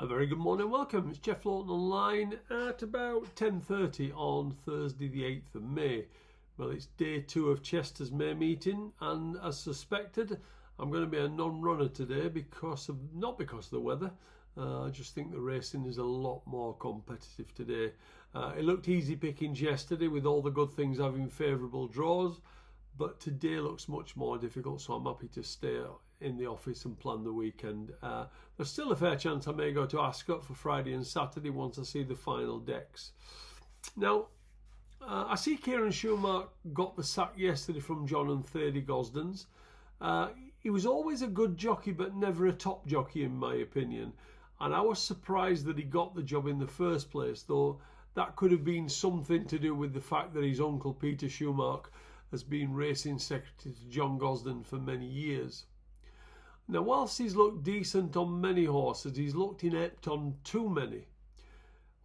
A very good morning, welcome. It's Jeff Laughton online at about 10:30 on Thursday the 8th of May. Well, it's day 2 of Chester's May meeting, and as suspected, I'm going to be a non-runner today not because of the weather. I just think the racing is a lot more competitive today. It looked easy pickings yesterday with all the good things having favourable draws, but today looks much more difficult, so I'm happy to stay in the office and plan the weekend. There's still a fair chance I may go to Ascot for Friday and Saturday once I see the final decks. Now, I see Kieran Schumacher got the sack yesterday from John and Thady Gosden's. He was always a good jockey, but never a top jockey in my opinion. And I was surprised that he got the job in the first place, though that could have been something to do with the fact that his uncle Peter Schumacher has been racing secretary to John Gosden for many years. Now, whilst he's looked decent on many horses, he's looked inept on too many.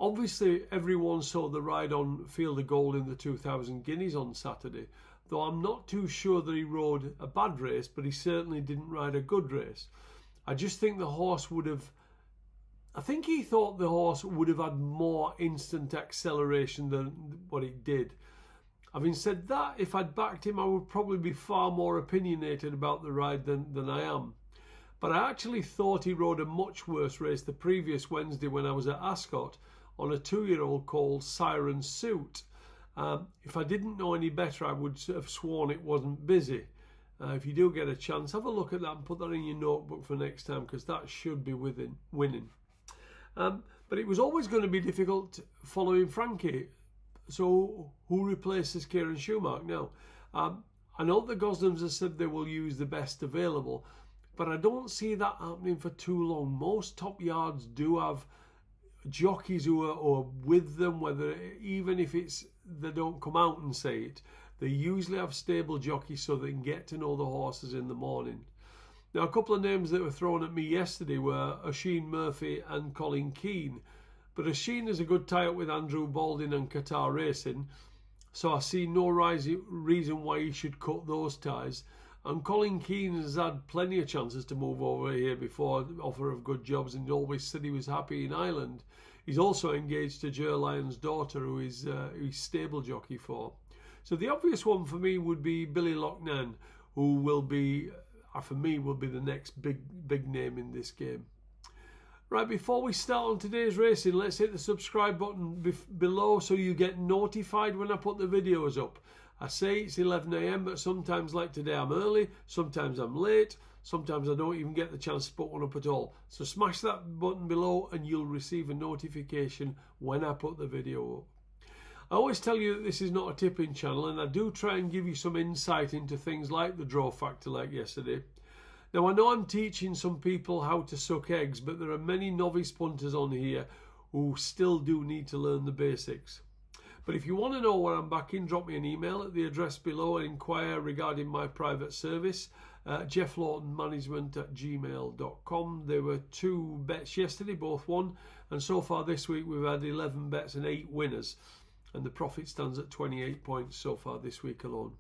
Obviously, everyone saw the ride on Field of Gold in the 2000 Guineas on Saturday, though I'm not too sure that he rode a bad race, but he certainly didn't ride a good race. I just think he thought the horse would have had more instant acceleration than what it did. Having said that, if I'd backed him, I would probably be far more opinionated about the ride than I am. But I actually thought he rode a much worse race the previous Wednesday when I was at Ascot on a 2-year-old called Siren Suit. If I didn't know any better, I would have sworn it wasn't busy. If you do get a chance, have a look at that and put that in your notebook for next time, because that should be winning. But it was always going to be difficult following Frankie. So who replaces Kieran Schumacher now? I know the Gosdens have said they will use the best available, but I don't see that happening for too long. Most top yards do have jockeys who are with them, even if they don't come out and say it. They usually have stable jockeys so they can get to know the horses in the morning. Now, a couple of names that were thrown at me yesterday were Oisin Murphy and Colin Keane. But Oisin is a good tie-up with Andrew Baldwin and Qatar Racing, so I see no reason why he should cut those ties. And Colin Keane has had plenty of chances to move over here before, the offer of good jobs, and he always said he was happy in Ireland. He's also engaged to Ger Lyon's daughter, who he's stable jockey for. So the obvious one for me would be Billy Loughnane, who will be the next big name in this game. Right, before we start on today's racing, let's hit the subscribe button below so you get notified when I put the videos up. I say it's 11 AM, but sometimes, like today, I'm early, sometimes I'm late, sometimes I don't even get the chance to put one up at all. So smash that button below and you'll receive a notification when I put the video up. I always tell you that this is not a tipping channel, and I do try and give you some insight into things like the draw factor like yesterday. Now, I know I'm teaching some people how to suck eggs, but there are many novice punters on here who still do need to learn the basics. But if you want to know where I'm backing, drop me an email at the address below and inquire regarding my private service, jefflawtonmanagement@gmail.com. There were 2 bets yesterday, both won, and so far this week we've had 11 bets and 8 winners, and the profit stands at 28 points so far this week alone.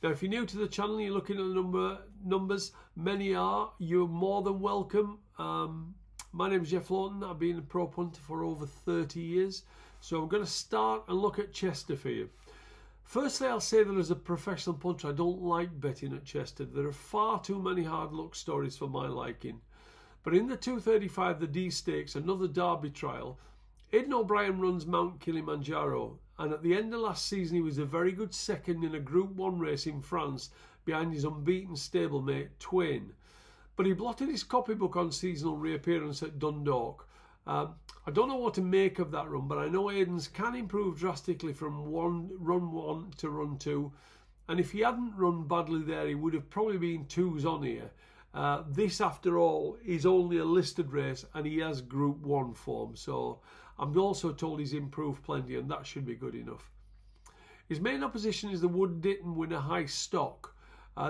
Now, if you're new to the channel, you're looking at the numbers, many are, you're more than welcome. My name is Jeff Laughton. I've been a pro punter for over 30 years. So I'm going to start and look at Chester for you. Firstly, I'll say that as a professional punter, I don't like betting at Chester. There are far too many hard luck stories for my liking. But in the 235, the D Stakes, another Derby trial, Aidan O'Brien runs Mount Kilimanjaro, and at the end of last season he was a very good second in a Group 1 race in France behind his unbeaten stablemate Twain. But he blotted his copybook on seasonal reappearance at Dundalk. I don't know what to make of that run, but I know Aidan's can improve drastically from run 1 to run 2, and if he hadn't run badly there he would have probably been 2s on here. This, after all, is only a listed race and he has Group 1 form, so I'm also told he's improved plenty, and that should be good enough. His main opposition is the Wood Ditton winner High Stock.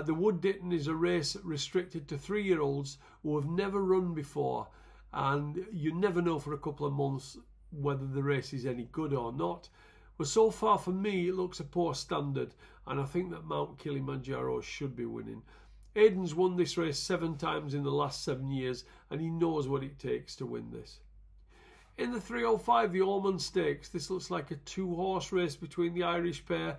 The Wood Ditton is a race restricted to 3-year-olds who have never run before, and you never know for a couple of months whether the race is any good or not. Well, so far for me, it looks a poor standard, and I think that Mount Kilimanjaro should be winning. Aidan's won this race 7 times in the last 7 years, and he knows what it takes to win this. In the 305, the Ormond Stakes, this looks like a 2-horse race between the Irish pair.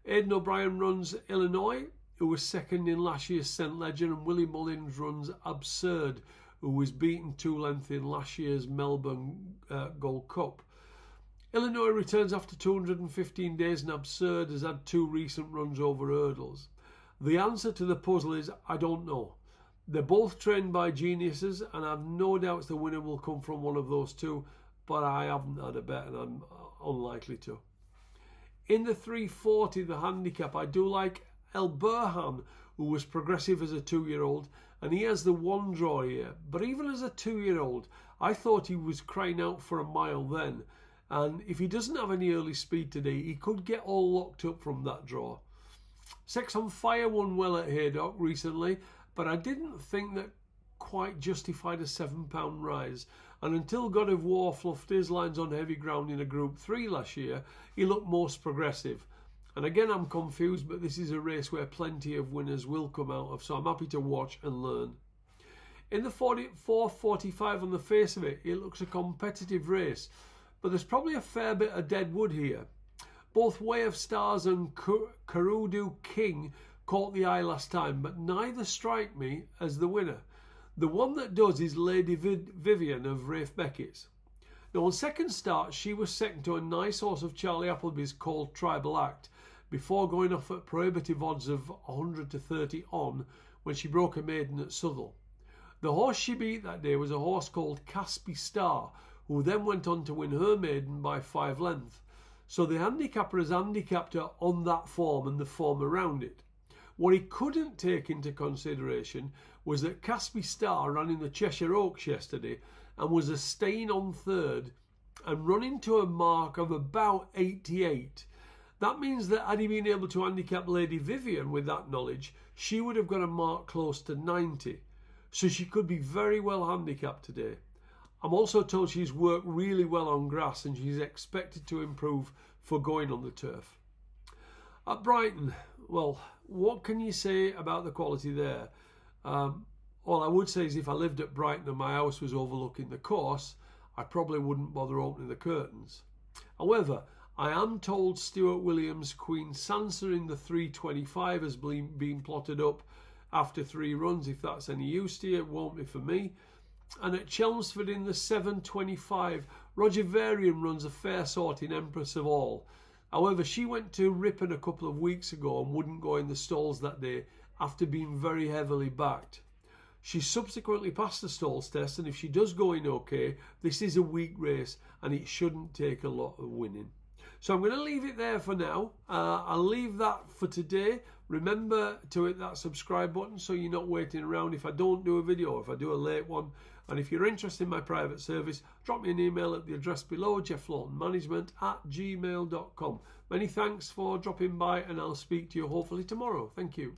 Aidan O'Brien runs Illinois, who was second in last year's St. Leger, and Willie Mullins runs Absurd, who was beaten 2 lengths in last year's Melbourne Gold Cup. Illinois returns after 215 days, and Absurd has had 2 recent runs over hurdles. The answer to the puzzle is I don't know. They're both trained by geniuses, and I've no doubts the winner will come from one of those two, but I haven't had a bet and I'm unlikely to. In the 340, the handicap, I do like El Burhan, who was progressive as a 2-year-old, and he has the 1 draw here. But even as a 2-year-old, I thought he was crying out for a mile then, and if he doesn't have any early speed today, he could get all locked up from that draw. Sex on Fire won well at Haydock recently, but I didn't think that quite justified a £7 rise. And until God of War fluffed his lines on heavy ground in a Group 3 last year, he looked most progressive. And again, I'm confused, but this is a race where plenty of winners will come out of, so I'm happy to watch and learn. In the 4:45, on the face of it, it looks a competitive race, but there's probably a fair bit of dead wood here. Both Way of Stars and Kurudu King caught the eye last time, but neither strike me as the winner. The one that does is Lady Vivian of Rafe Beckett's. Now, on second start, she was second to a nice horse of Charlie Appleby's called Tribal Act, before going off at prohibitive odds of 100 to 30 on when she broke a maiden at Southwell. The horse she beat that day was a horse called Caspi Star, who then went on to win her maiden by 5 lengths. So the handicapper has handicapped her on that form and the form around it. What he couldn't take into consideration was that Caspi Star ran in the Cheshire Oaks yesterday and was a stain on third and running to a mark of about 88. That means that had he been able to handicap Lady Vivian with that knowledge, she would have got a mark close to 90. So she could be very well handicapped today. I'm also told she's worked really well on grass and she's expected to improve for going on the turf. At Brighton, well, what can you say about the quality there? All I would say is if I lived at Brighton and my house was overlooking the course, I probably wouldn't bother opening the curtains. However, I am told Stuart Williams' Queen Sansa in the 325 has been plotted up after 3 runs. If that's any use to you, it won't be for me. And at Chelmsford in the 725, Roger Varian runs a fair sort in Empress of All. However, she went to Ripon a couple of weeks ago and wouldn't go in the stalls that day after being very heavily backed. She subsequently passed the stalls test, and if she does go in okay, this is a weak race and it shouldn't take a lot of winning. So I'm going to leave it there for now. I'll leave that for today. Remember to hit that subscribe button so you're not waiting around if I don't do a video, if I do a late one. And if you're interested in my private service, drop me an email at the address below, jefflaughtonmanagement@gmail.com. Many thanks for dropping by, and I'll speak to you hopefully tomorrow. Thank you.